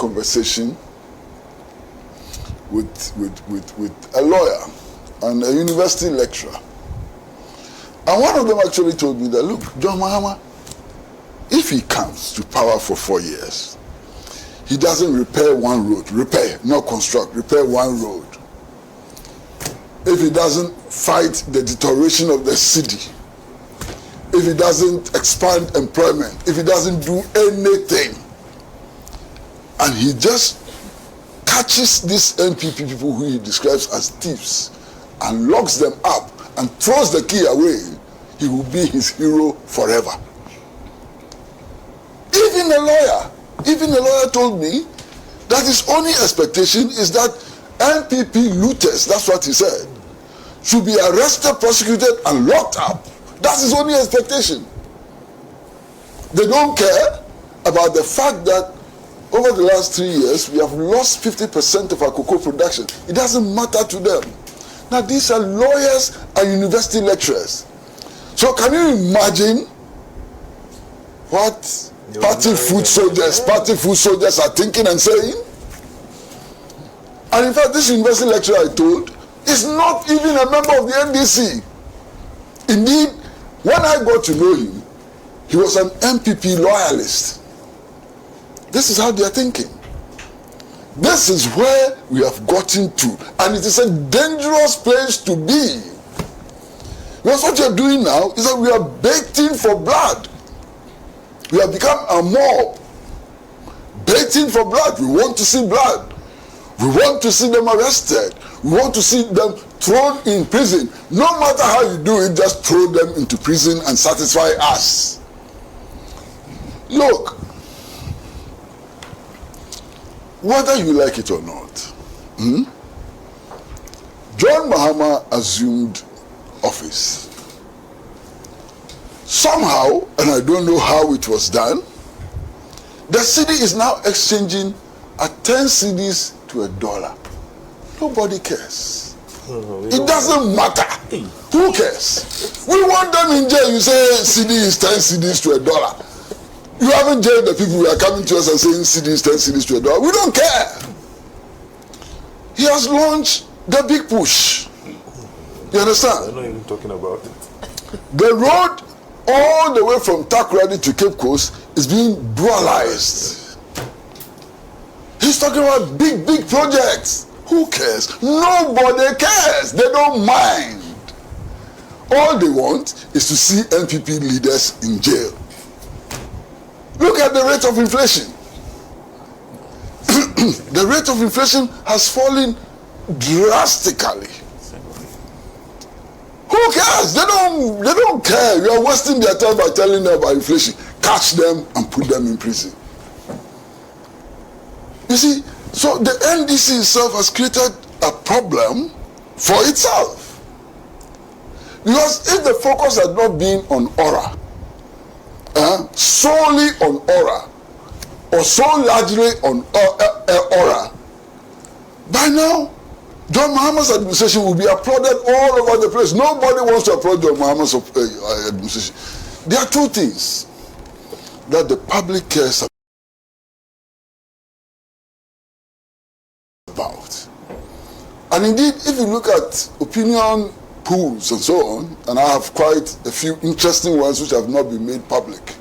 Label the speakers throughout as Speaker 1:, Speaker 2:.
Speaker 1: conversation with a lawyer and a university lecturer. And one of them actually told me that, look, John Mahama, if he comes to power for 4 years, he doesn't repair one road, not construct, repair one road. If he doesn't fight the deterioration of the city, if he doesn't expand employment, if he doesn't do anything, and he just catches these NPP people who he describes as thieves and locks them up and throws the key away, he will be his hero forever. Even a lawyer told me that his only expectation is that NPP looters, that's what he said, should be arrested, prosecuted, and locked up. That's his only expectation. They don't care about the fact that over the last 3 years, we have lost 50% of our cocoa production. It doesn't matter to them. Now, these are lawyers and university lecturers. So can you imagine what party food soldiers are thinking and saying? And in fact, this university lecturer I told is not even a member of the NDC. Indeed, when I got to know him, he was an NPP loyalist. This is how they are thinking. This is where we have gotten to, and it is a dangerous place to be. Because what you are doing now is that we are baiting for blood. We have become a mob, baiting for blood. We want to see blood. We want to see them arrested. We want to see them thrown in prison. No matter how you do it, just throw them into prison and satisfy us. Look, whether you like it or not, John Mahama assumed office. Somehow, and I don't know how it was done, the city is now exchanging at 10 cedis to $1. Nobody cares. It doesn't matter. Who cares? We want them in jail. You say CD is 10 cedis to $1. You haven't jailed the people who are coming to us and saying CD is 10 cedis to $1. We don't care. He has launched the big push. You understand?
Speaker 2: I'm not even talking about it.
Speaker 1: The road all the way from Takoradi to Cape Coast is being dualized. He's talking about big projects. Who cares? Nobody cares. They don't mind. All they want is to see NPP leaders in jail. Look at the rate of inflation. The rate of inflation has fallen drastically. Who cares? They don't care. You are wasting their time by telling them about inflation. Catch them and put them in prison. You see, so the NDC itself has created a problem for itself. Because if the focus had not been on aura, solely on aura, or so largely on aura, by now, John Mahama's administration will be applauded all over the place. Nobody wants to applaud John Mahama's administration. There are two things that the public cares about. And indeed, if you look at opinion polls and so on, and I have quite a few interesting ones which have not been made public,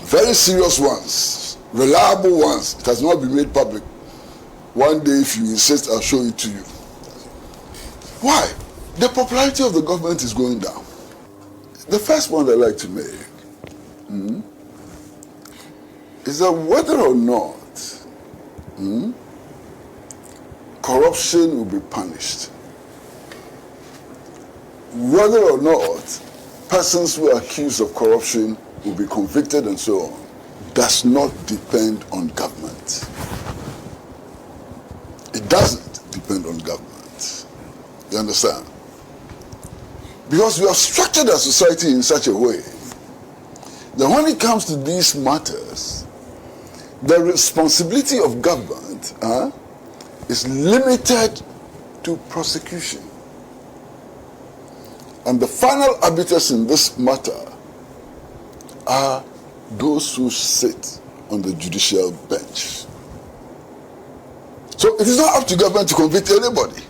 Speaker 1: very serious ones, reliable ones, it has not been made public. One day, if you insist, I'll show it to you. Why? The popularity of the government is going down. The first point I'd like to make is that whether or not corruption will be punished, whether or not persons who are accused of corruption will be convicted and so on, does not depend on government. It doesn't depend on government. You understand? Because we have structured our society in such a way that when it comes to these matters, the responsibility of government is limited to prosecution. And the final arbiters in this matter are those who sit on the judicial bench. So it is not up to government to convict anybody.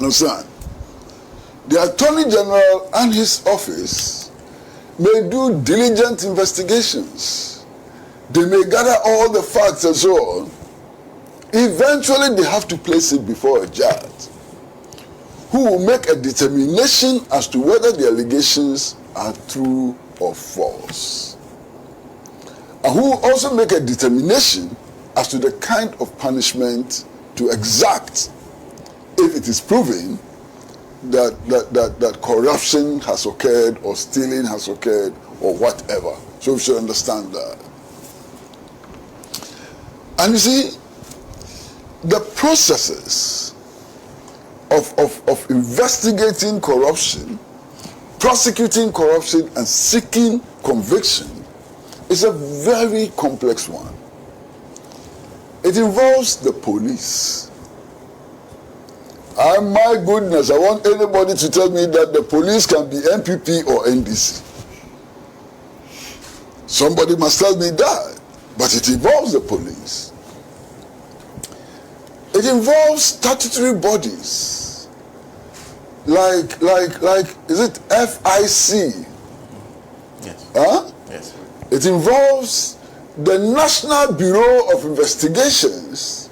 Speaker 1: Understand? The Attorney General and his office may do diligent investigations. They may gather all the facts and so on. Eventually, they have to place it before a judge who will make a determination as to whether the allegations are true or false. And who will also make a determination as to the kind of punishment to exact if it is proven that corruption has occurred or stealing has occurred or whatever. So we should understand that. And you see, the processes of investigating corruption, prosecuting corruption, and seeking conviction is a very complex one. It involves the police. And my goodness, I want anybody to tell me that the police can be NPP or NDC. Somebody must tell me that. But it involves the police. It involves statutory bodies. Like, is it FIC?
Speaker 2: Yes.
Speaker 1: Huh?
Speaker 2: Yes.
Speaker 1: It involves the National Bureau of Investigations.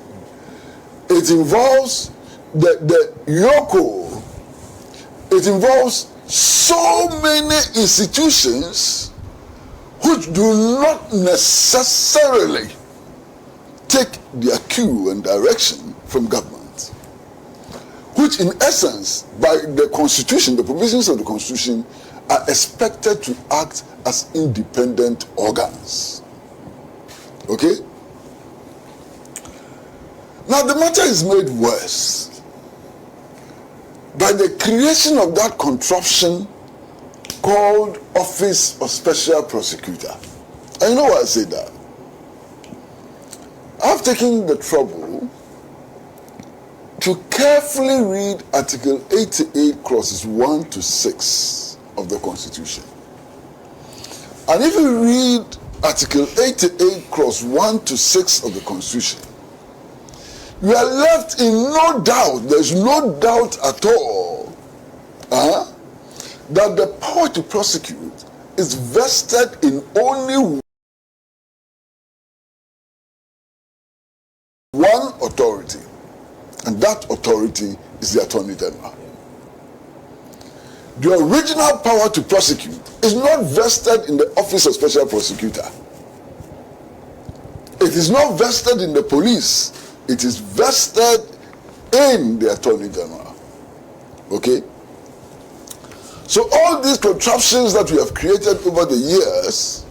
Speaker 1: It involves the YOCO. It involves so many institutions which do not necessarily take their cue and direction from government, which in essence, by the Constitution, the provisions of the Constitution, are expected to act as independent organs. Okay? Now the matter is made worse by the creation of that contraption called Office of Special Prosecutor. And you know why I say that? I've taken the trouble to carefully read Article 88 clauses 1 to 6 of the Constitution. And if you read Article 88 clause 1 to 6 of the Constitution, you are left in no doubt, there's no doubt at all, that the power to prosecute is vested in only one authority, and that authority is the Attorney General. The original power to prosecute is not vested in the Office of Special Prosecutor. It is not vested in the police. It is vested in the Attorney General. Okay? So all these contraptions that we have created over the years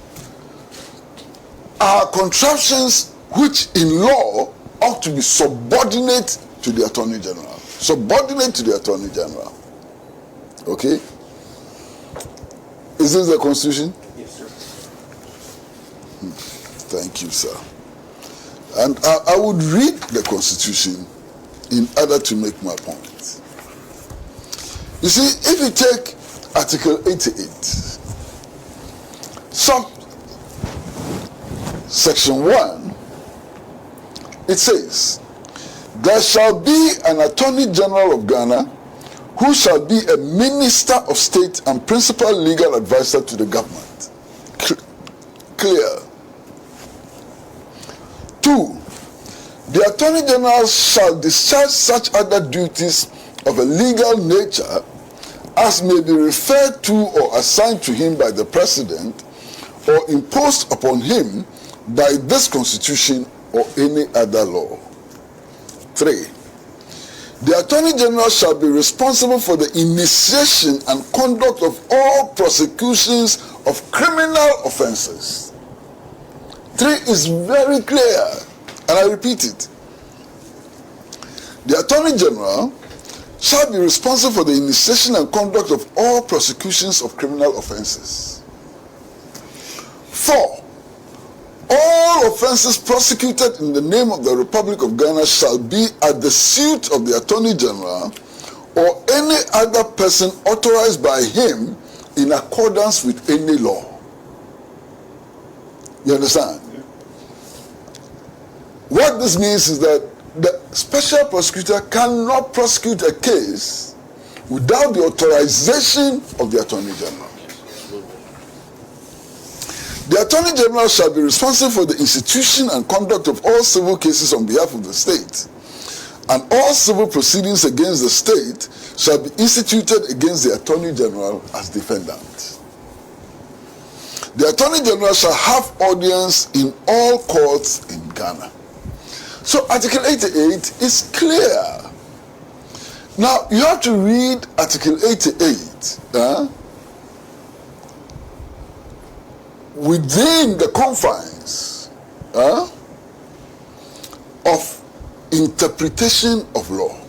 Speaker 1: are contraptions which in law ought to be subordinate to the Attorney General. Subordinate to the Attorney General. Okay? Is this the Constitution?
Speaker 2: Yes, sir.
Speaker 1: Thank you, sir. And I would read the Constitution in order to make my point. You see, if you take Article 88, Section 1, it says, there shall be an Attorney General of Ghana who shall be a Minister of State and principal legal advisor to the government. Clear. 2, the Attorney General shall discharge such other duties of a legal nature as may be referred to or assigned to him by the President or imposed upon him by this Constitution or any other law. 3, the Attorney General shall be responsible for the initiation and conduct of all prosecutions of criminal offenses. 3 is very clear, and I repeat it. The Attorney General shall be responsible for the initiation and conduct of all prosecutions of criminal offenses. 4, all offenses prosecuted in the name of the Republic of Ghana shall be at the suit of the Attorney General or any other person authorized by him in accordance with any law. You understand? what this means is that the special prosecutor cannot prosecute a case without the authorization of the Attorney General. The Attorney General shall be responsible for the institution and conduct of all civil cases on behalf of the state, and all civil proceedings against the state shall be instituted against the Attorney General as defendant. The Attorney General shall have audience in all courts in Ghana. So Article 88 is clear. Now, you have to read Article 88 within the confines of interpretation of law.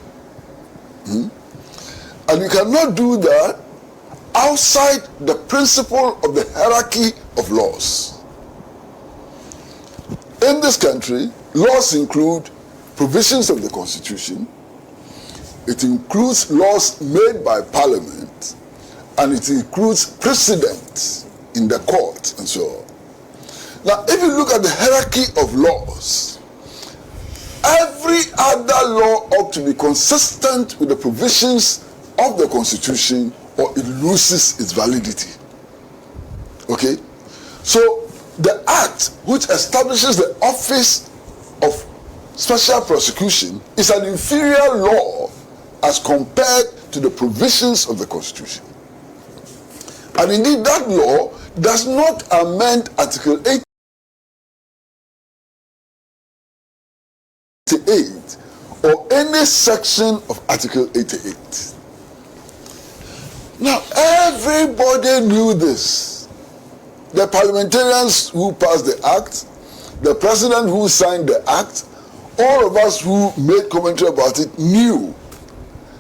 Speaker 1: And you cannot do that outside the principle of the hierarchy of laws. In this country, laws include provisions of the Constitution, it includes laws made by Parliament, and it includes precedents in the court and so on. Now, if you look at the hierarchy of laws, every other law ought to be consistent with the provisions of the Constitution, or it loses its validity. Okay? So, the Act which establishes the office of special prosecution is an inferior law as compared to the provisions of the Constitution. And indeed, that law does not amend Article 88 or any section of Article 88. Now, everybody knew this. The parliamentarians who passed the Act, the president who signed the Act, all of us who made commentary about it knew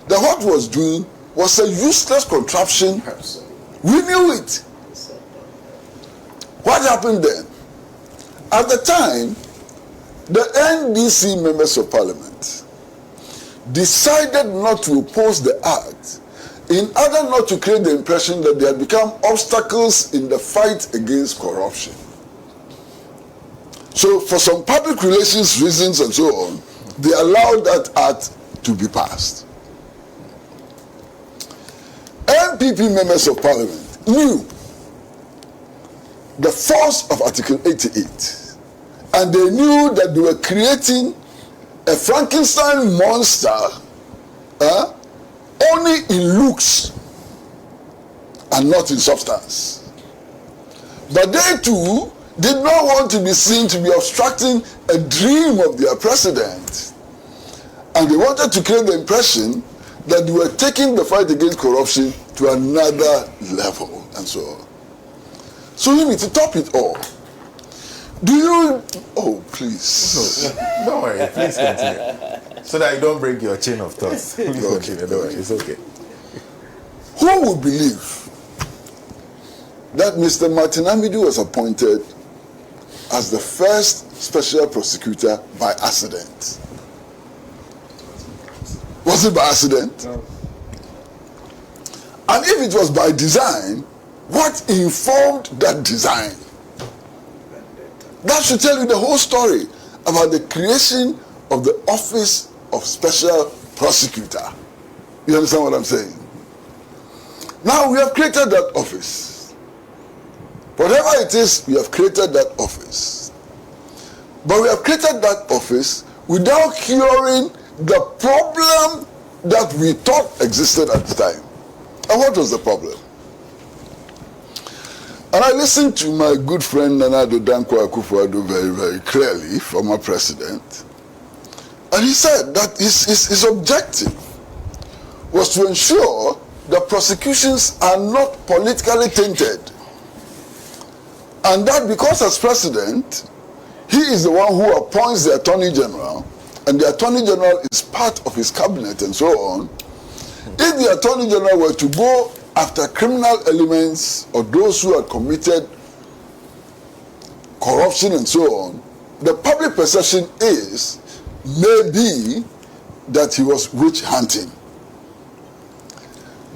Speaker 1: that what was doing was a useless contraption. We knew it. What happened then? At the time, the NDC members of parliament decided not to oppose the Act in order not to create the impression that they had become obstacles in the fight against corruption. So for some public relations reasons and so on, they allowed that Act to be passed. NPP members of parliament knew the force of Article 88, and they knew that they were creating a Frankenstein monster only in looks and not in substance. But they too did not want to be seen to be obstructing a dream of their president. And they wanted to create the impression that they were taking the fight against corruption to another level and so on. So you need to top it all. Do you... Oh, please.
Speaker 2: No, don't worry, please continue. So that you don't break your chain of thoughts. Please continue, don't worry, it's okay.
Speaker 1: Who would believe that Mr. Martin Amidu was appointed as the first special prosecutor by accident? Was it by accident? No. And if it was by design, what informed that design? That should tell you the whole story about the creation of the office of special prosecutor. You understand what I'm saying? Now we have created that office. Whatever it is, we have created that office. But we have created that office without curing the problem that we thought existed at the time. And what was the problem? And I listened to my good friend Nana Danko Akufo Addo very, very clearly, former president. And he said that his objective was to ensure that prosecutions are not politically tainted. And that because as president, he is the one who appoints the Attorney General, and the Attorney General is part of his cabinet and so on. If the Attorney General were to go after criminal elements or those who had committed corruption and so on, the public perception is maybe that he was witch hunting.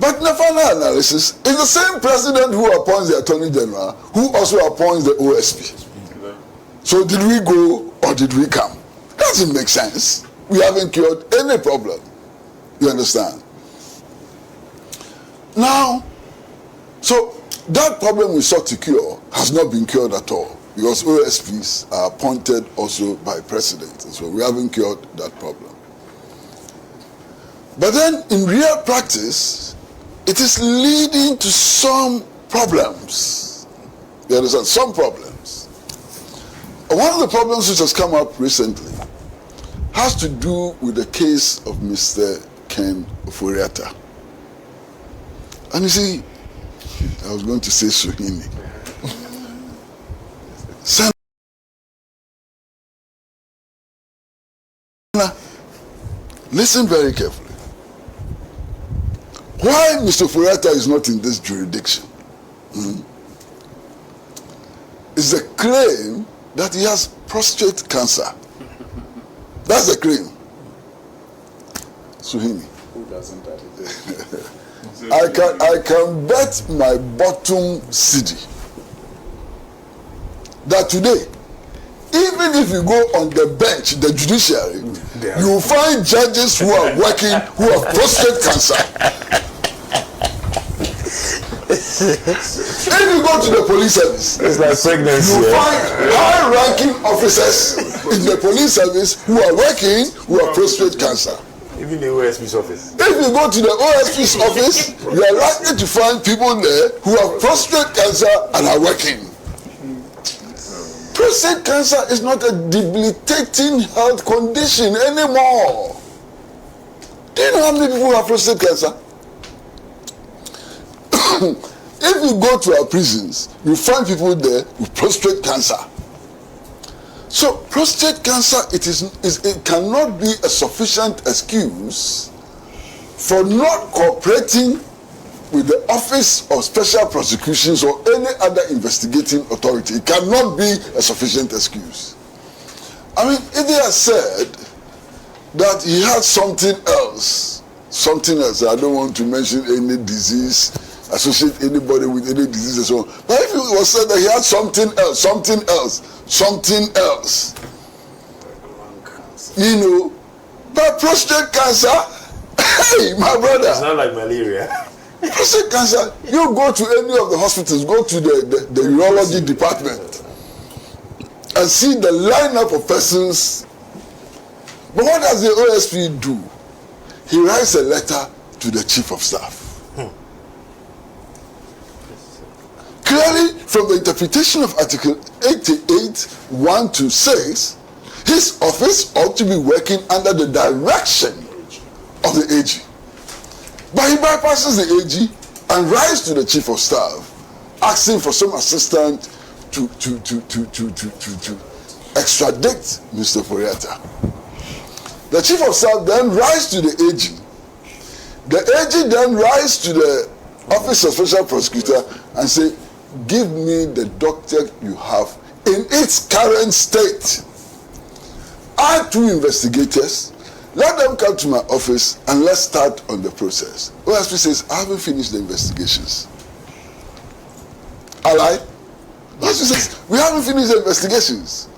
Speaker 1: But in the final analysis, it's the same president who appoints the Attorney General who also appoints the OSP. So did we go or did we come? That's doesn't make sense. We haven't cured any problem. You understand? Now, so that problem we sought to cure has not been cured at all, because OSPs are appointed also by president, and so we haven't cured that problem. But then in real practice, it is leading to some problems. You understand? Some problems. And one of the problems which has come up recently has to do with the case of Mr. Ken Ofori Atta. And you see, I was going to say Suhini. Listen very carefully. Why Mr. Ofori Atta is not in this jurisdiction is the claim that he has prostate cancer. That's the claim. Suhini.
Speaker 2: Who doesn't that?
Speaker 1: I can bet my bottom cedi that today, even if you go on the bench, the judiciary, you will find judges who are working who have prostate cancer. If you go to the police service,
Speaker 2: it's like pregnancy.
Speaker 1: You find high-ranking officers in the police service who are working who have prostate cancer.
Speaker 2: Even the OSP's office.
Speaker 1: If you go to the OSP's office, you are likely to find people there who have prostate cancer and are working. Prostate cancer is not a debilitating health condition anymore. Do you know how many people have prostate cancer? If you go to our prisons, you find people there with prostate cancer. So prostate cancer, it cannot be a sufficient excuse for not cooperating with the Office of Special Prosecutions or any other investigating authority. It cannot be a sufficient excuse. I mean, if they have said that he had something else, I don't want to mention any disease, associate anybody with any disease and so on. But if it was said that he had something else, you know, but prostate cancer, hey, my brother.
Speaker 2: It's not like malaria.
Speaker 1: Prostate cancer, you go to any of the hospitals, go to the urology department and see the lineup of persons. But what does the OSP do? He writes a letter to the chief of staff. Clearly, from the interpretation of Article 88(1)-6, his office ought to be working under the direction of the AG. But he bypasses the AG and writes to the chief of staff, asking for some assistance to extradite Mr. Ofori Atta. The chief of staff then writes to the AG. The AG then writes to the Office of Special Prosecutor and say, give me the doctor you have in its current state. I have 2 investigators. Let them come to my office and let's start on the process. OSP says, I haven't finished the investigations. Ally? OSP says, we haven't finished the investigations.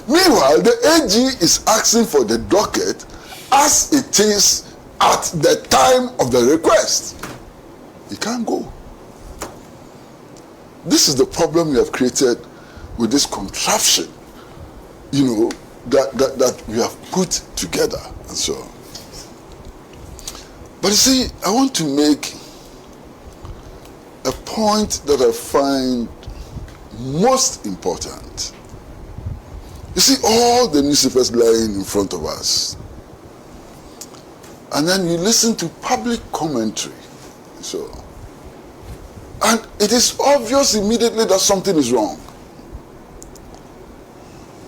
Speaker 1: Meanwhile, the AG is asking for the docket as it is at the time of the request. He can't go. This is the problem we have created with this contraption, you know, that we have put together and so on. But you see, I want to make a point that I find most important. You see all the newspapers lying in front of us, and then you listen to public commentary and so on. And it is obvious immediately that something is wrong.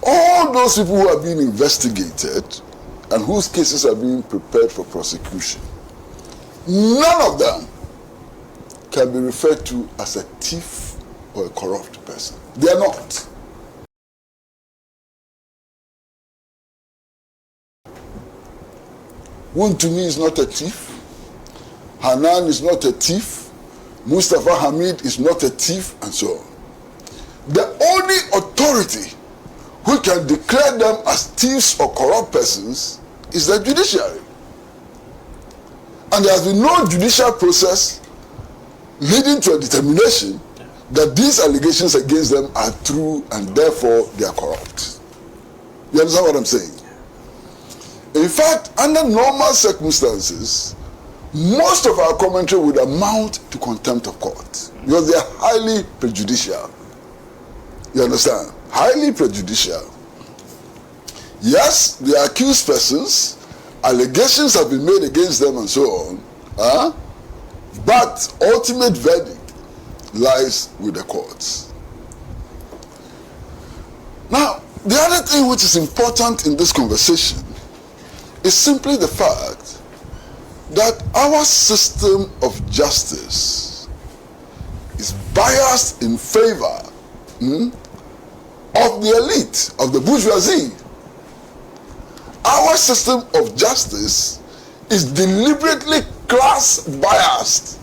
Speaker 1: All those people who are being investigated and whose cases are being prepared for prosecution, none of them can be referred to as a thief or a corrupt person. They are not. Wontumi is not a thief. Hanan is not a thief. Mustafa Hamid is not a thief, and so on. The only authority who can declare them as thieves or corrupt persons is the judiciary. And there has been no judicial process leading to a determination that these allegations against them are true and therefore they are corrupt. You understand what I'm saying? In fact, under normal circumstances, most of our commentary would amount to contempt of court because they are highly prejudicial. You understand? Highly prejudicial. Yes, they are accused persons, allegations have been made against them and so on, but ultimate verdict lies with the courts. Now, the other thing which is important in this conversation is simply the fact that our system of justice is biased in favor of the elite, of the bourgeoisie. Our system of justice is deliberately class biased.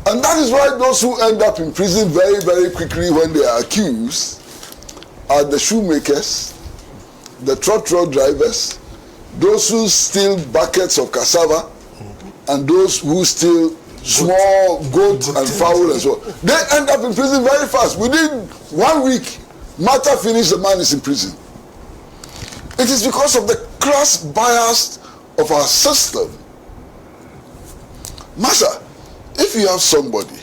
Speaker 1: And that is why those who end up in prison very, very quickly when they are accused are the shoemakers, the trotro drivers, those who steal buckets of cassava, and those who steal small goat and fowl and so on. They end up in prison very fast. Within 1 week, matter finished, the man is in prison. It is because of the class bias of our system. Master, if you have somebody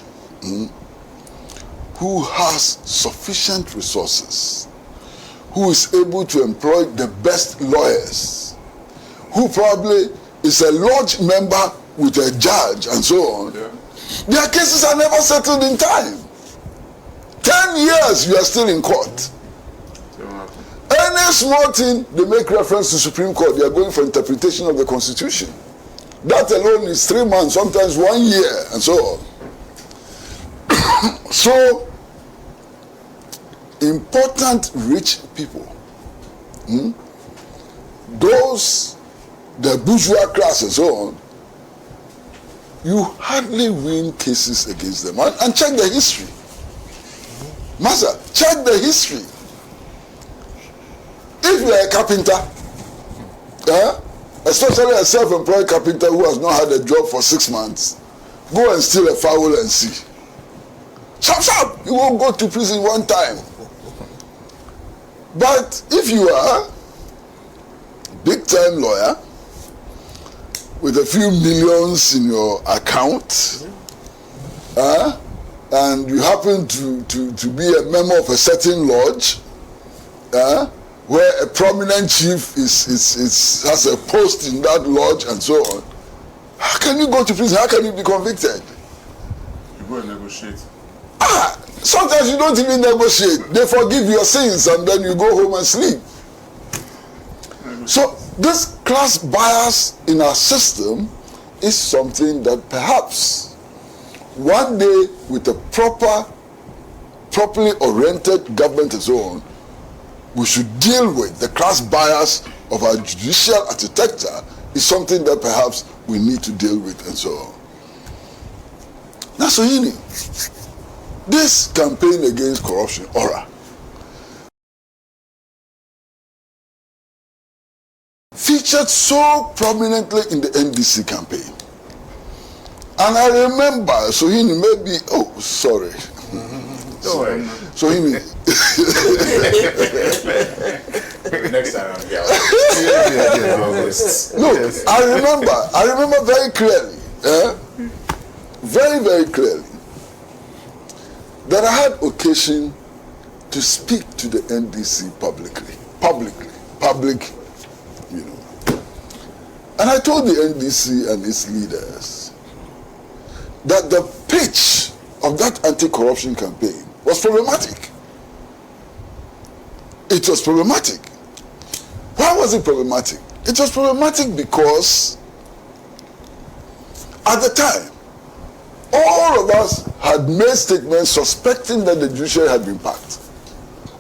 Speaker 1: who has sufficient resources, who is able to employ the best lawyers, who probably is a lodge member with a judge and so on, their cases are never settled in time. 10 years you are still in court. Any small thing, they make reference to Supreme Court, they are going for interpretation of the Constitution. That alone is 3 months, sometimes 1 year, and so on. So, important rich people, those, the bourgeois class and so on, you hardly win cases against them. And check the history. Master, check the history. If you are a carpenter, especially a self-employed carpenter who has not had a job for 6 months, go and steal a fowl and see. Sharp, sharp, you won't go to prison one time. But if you are a big-time lawyer with a few millions in your account, and you happen to be a member of a certain lodge, where a prominent chief has a post in that lodge and so on, how can you go to prison? How can you be convicted?
Speaker 2: You go and negotiate.
Speaker 1: Sometimes you don't even negotiate. They forgive your sins and then you go home and sleep. So this class bias in our system is something that perhaps one day with a properly oriented government and so on, we should deal with. The class bias of our judicial architecture is something that perhaps we need to deal with and so on. Now, Sohini, this campaign against corruption, ORA, featured so prominently in the NDC campaign. And I remember, Sohini, maybe, oh, sorry. Sohini.
Speaker 2: Next time I'm here.
Speaker 1: No, I remember very clearly, very, very clearly, that I had occasion to speak to the NDC publicly, you know. And I told the NDC and its leaders that the pitch of that anti-corruption campaign was problematic. It was problematic. Why was it problematic? It was problematic because at the time, all of us had made statements suspecting that the judiciary had been packed.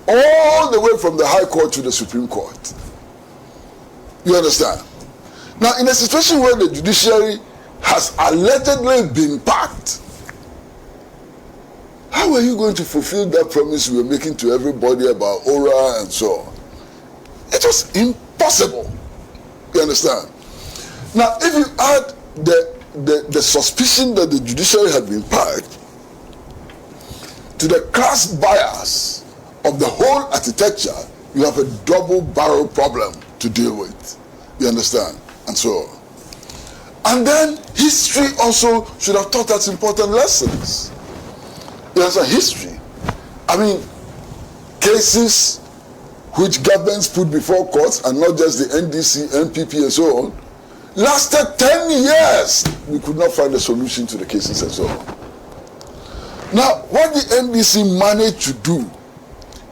Speaker 1: All the way from the High Court to the Supreme Court. You understand? Now, in a situation where the judiciary has allegedly been packed, how were you going to fulfill that promise you were making to everybody about Ora and so on? It was impossible. You understand? Now, if you add the suspicion that the judiciary had been packed to the class bias of the whole architecture, you have a double barrel problem to deal with. You understand? And so on. And then history also should have taught us important lessons. You understand? History. I mean, cases which governments put before courts, and not just the NDC, NPP, and so on, lasted 10 years. We could not find a solution to the cases and so on. Now, what the NDC managed to do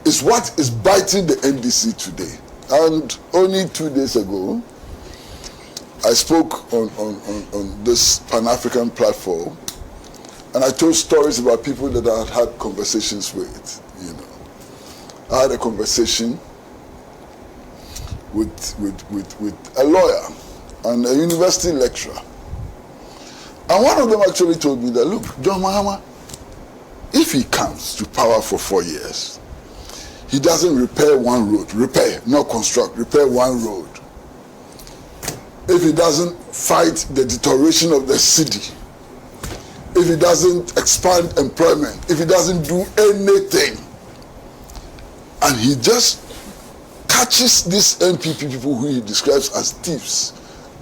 Speaker 1: is what is biting the NDC today. And only 2 days ago, I spoke on this Pan-African platform, and I told stories about people that I had had conversations with. You know, I had a conversation with a lawyer and a university lecturer, and one of them actually told me that, look, John Mahama, if he comes to power for 4 years, he doesn't repair one road, repair, not construct, repair one road. If he doesn't fight the deterioration of the city, if he doesn't expand employment, if he doesn't do anything, and he just catches these NPP people who he describes as thieves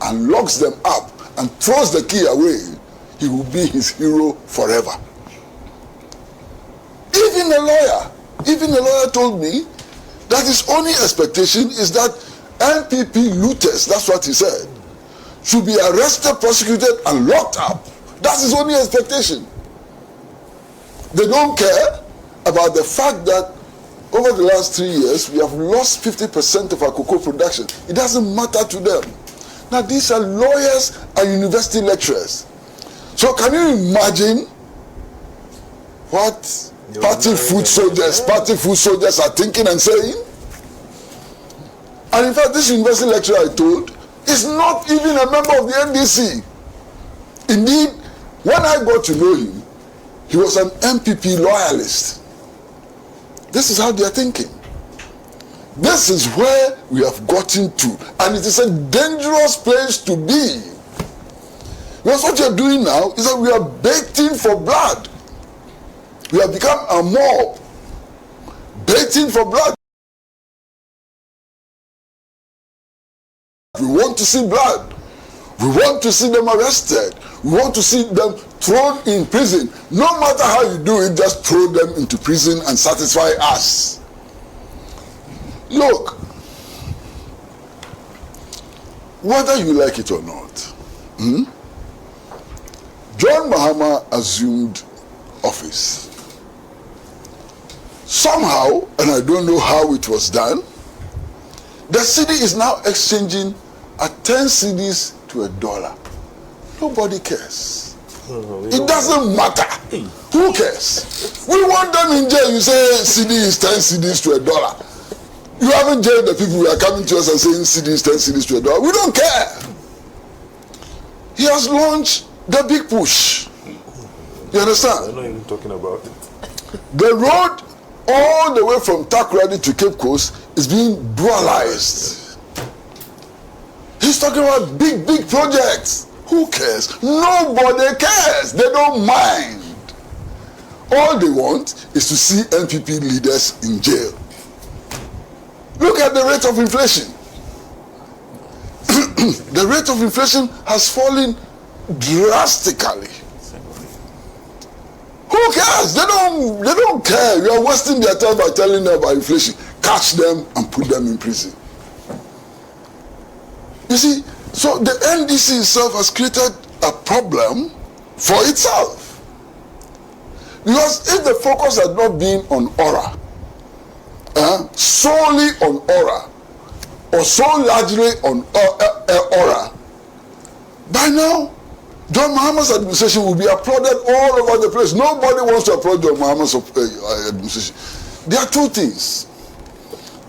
Speaker 1: and locks them up and throws the key away, he will be his hero forever. Even a lawyer told me that his only expectation is that NPP looters, that's what he said, should be arrested, prosecuted, and locked up. That's his only expectation. They don't care about the fact that over the last 3 years, we have lost 50% of our cocoa production. It doesn't matter to them. Now, these are lawyers and university lecturers. So can you imagine what party food soldiers are thinking and saying? And in fact, this university lecturer I told is not even a member of the NDC. Indeed, when I got to know him, he was an NPP loyalist. This is how they are thinking. This is where we have gotten to, and it is a dangerous place to be. Because what you're doing now is that we are baiting for blood. We have become a mob, baiting for blood. We want to see blood. We want to see them arrested. We want to see them thrown in prison. No matter how you do it, just throw them into prison and satisfy us. Look, whether you like it or not, John Mahama assumed office. Somehow, and I don't know how it was done, the city is now exchanging at 10 cedis to $1. Nobody cares. It doesn't matter. Who cares? We want them in jail. You say CD is 10 cedis to $1. You haven't jailed the people who are coming to us and saying CD is 10 cedis to $1. We don't care. He has launched the big push. You understand?
Speaker 2: I'm not even talking about it.
Speaker 1: The road all the way from Takoradi to Cape Coast is being dualized. He's talking about big projects. Who cares? Nobody cares. They don't mind. All they want is to see NPP leaders in jail. Look at the rate of inflation. The rate of inflation has fallen drastically. Who cares? They don't care. You are wasting their time by telling them about inflation. Catch them and put them in prison. You see, so the NDC itself has created a problem for itself. Because if the focus had not been on aura, solely on aura, or so largely on aura, by now, John Mahama's administration will be applauded all over the place. Nobody wants to applaud John Mahama's administration. There are two things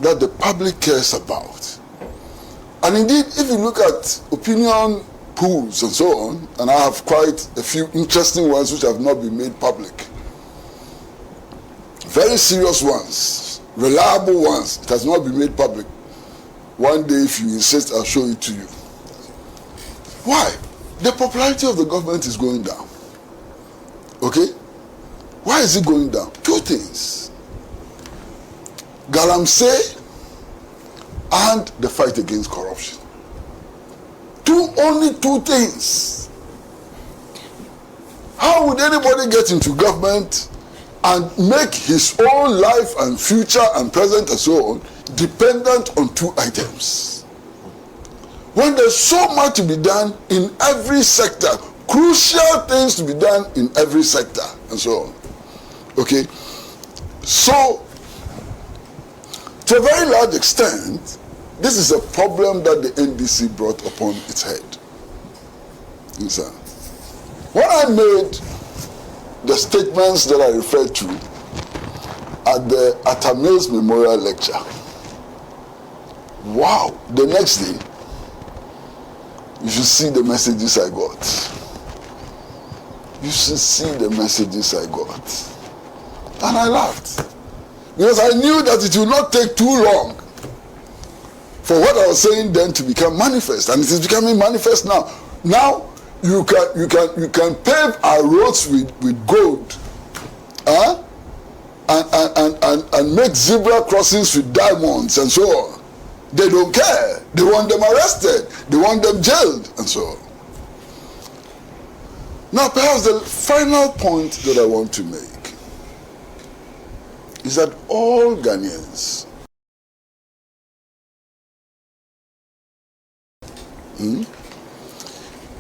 Speaker 1: that the public cares about. And indeed, if you look at opinion polls and so on, and I have quite a few interesting ones which have not been made public, very serious ones, reliable ones. It has not been made public. One day, if you insist, I'll show it to you. Why? The popularity of the government is going down. Okay? Why is it going down? Two things. Galamsey and the fight against corruption. Only two things. How would anybody get into government and make his own life and future and present and so on dependent on two items? When there's so much to be done in every sector, crucial things to be done in every sector and so on. Okay? So, to a very large extent, this is a problem that the NDC brought upon its head. Listen. When I made the statements that I referred to at the Atamil's Memorial Lecture, wow, the next day, you should see the messages I got. You should see the messages I got. And I laughed. Because I knew that it would not take too long for what I was saying then to become manifest, and it is becoming manifest now. Now you can pave our roads with gold, and make zebra crossings with diamonds and so on. They don't care. They want them arrested. They want them jailed and so on. Now, perhaps the final point that I want to make is that all Ghanaians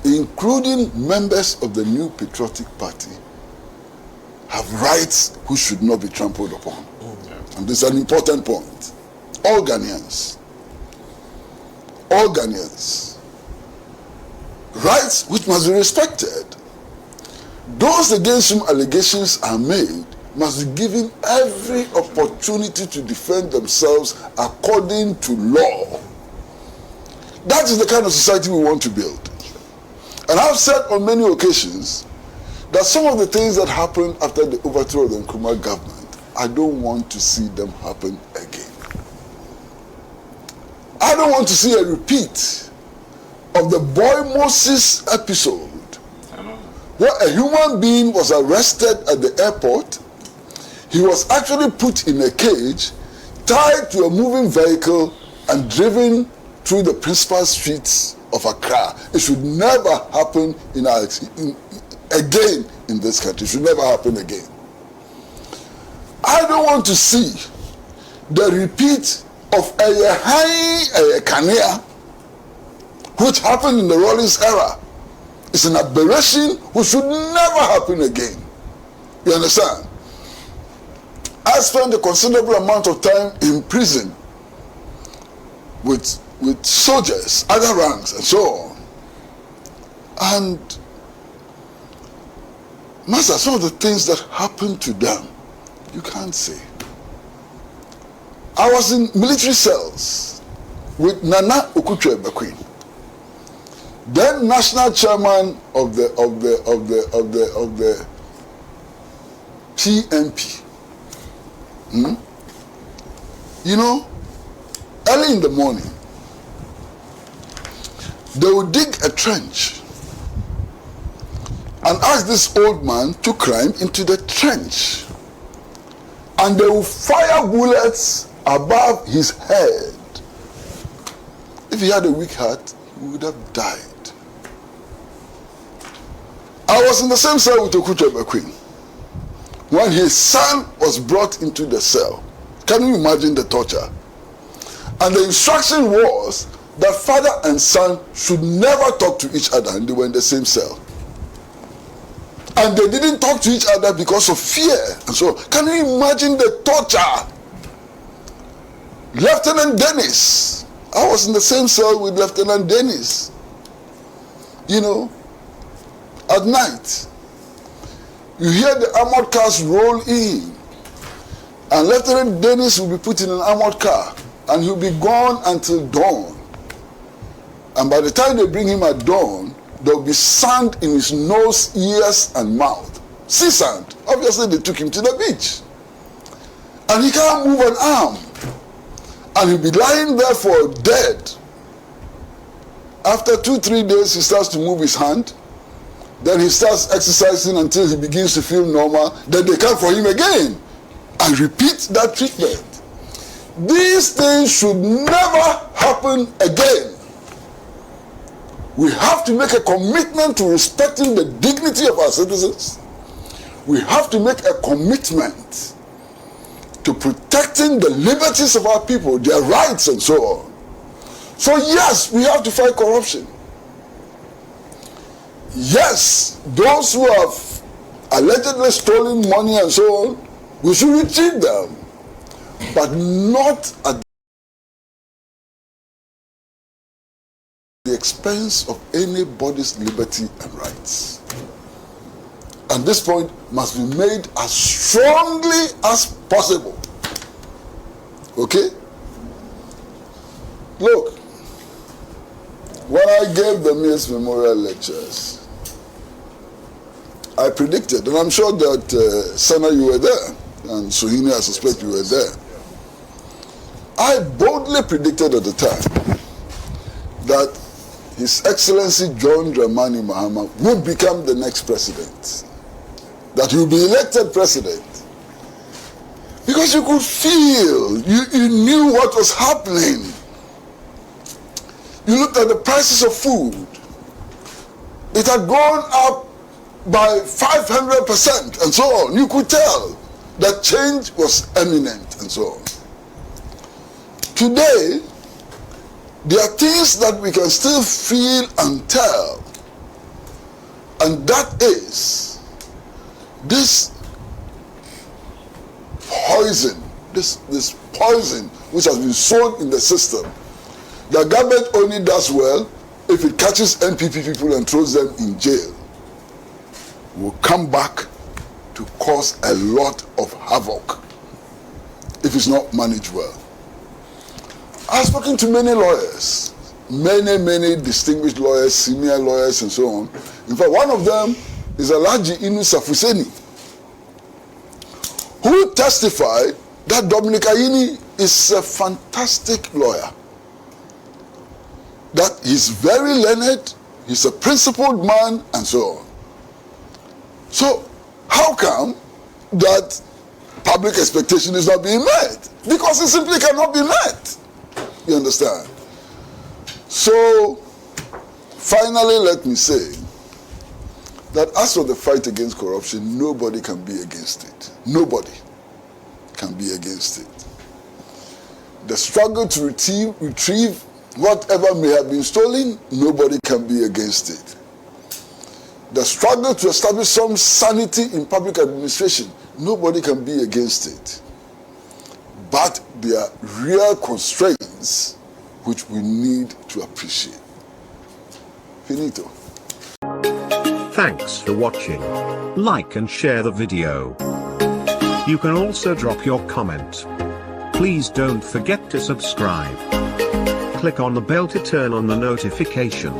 Speaker 1: including members of the New Patriotic Party, have rights which should not be trampled upon. And this is an important point. All Ghanaians. All Ghanaians. Rights which must be respected. Those against whom allegations are made must be given every opportunity to defend themselves according to law. That is the kind of society we want to build. And I've said on many occasions that some of the things that happened after the overthrow of the Nkrumah government, I don't want to see them happen again. I don't want to see a repeat of the Boy Moses episode where a human being was arrested at the airport. He was actually put in a cage, tied to a moving vehicle, and driven through the principal streets of Accra. It should never happen again in this country. It should never happen again. I don't want to see the repeat of a Kania, which happened in the Rawlings era. It's an aberration which should never happen again. You understand? I spent a considerable amount of time in prison with soldiers, other ranks, and so on. And, Master, some of the things that happened to them, you can't say. I was in military cells with Nana Okuche-Bekwin, then national chairman of the PNP. You know, early in the morning, they would dig a trench and ask this old man to climb into the trench. And they would fire bullets above his head. If he had a weak heart, he would have died. I was in the same cell with Okuche-Bekwin when his son was brought into the cell. Can you imagine the torture? And the instruction was that father and son should never talk to each other, and they were in the same cell. And they didn't talk to each other because of fear. And so, can you imagine the torture? Lieutenant Dennis. I was in the same cell with Lieutenant Dennis. You know, at night, you hear the armored cars roll in, and Lieutenant Dennis will be put in an armored car, and he'll be gone until dawn. And by the time they bring him at dawn, there'll be sand in his nose, ears, and mouth. Sea sand. Obviously, they took him to the beach. And he can't move an arm. And he'll be lying there for dead. After 2-3 days, he starts to move his hand. Then he starts exercising until he begins to feel normal. Then they come for him again and repeat that treatment. These things should never happen again. We have to make a commitment to respecting the dignity of our citizens. We have to make a commitment to protecting the liberties of our people, their rights and so on. So yes, we have to fight corruption. Yes, those who have allegedly stolen money and so on, we should retrieve them, but not at the expense of anybody's liberty and rights. And this point must be made as strongly as possible. Okay? Look, when I gave the Mills Memorial Lectures, I predicted, and I'm sure that Sana, you were there, and Suhini, I suspect you were there. I boldly predicted at the time that His Excellency John Dramani Mahama would become the next president, that he would be elected president. Because you could feel, you knew what was happening. You looked at the prices of food. It had gone up by 500% and so on. You could tell that change was imminent and so on. Today, there are things that we can still feel and tell. And that is this poison, this poison which has been sown in the system. The government only does well if it catches NPP people and throws them in jail. Will come back to cause a lot of havoc if it's not managed well. I've spoken to many lawyers, many distinguished lawyers, senior lawyers and so on. In fact, one of them is Alhaji Inu Safuseni, who testified that Dominic Ayini is a fantastic lawyer, that he's very learned, he's a principled man and so on. So how come that public expectation is not being met? Because it simply cannot be met. You understand? So finally, let me say that as for the fight against corruption, nobody can be against it. Nobody can be against it. The struggle to retrieve whatever may have been stolen, nobody can be against it. The struggle to establish some sanity in public administration, nobody can be against it. But there are real constraints which we need to appreciate. Finito.
Speaker 3: Thanks for watching. Like and share the video. You can also drop your comment. Please don't forget to subscribe. Click on the bell to turn on the notification.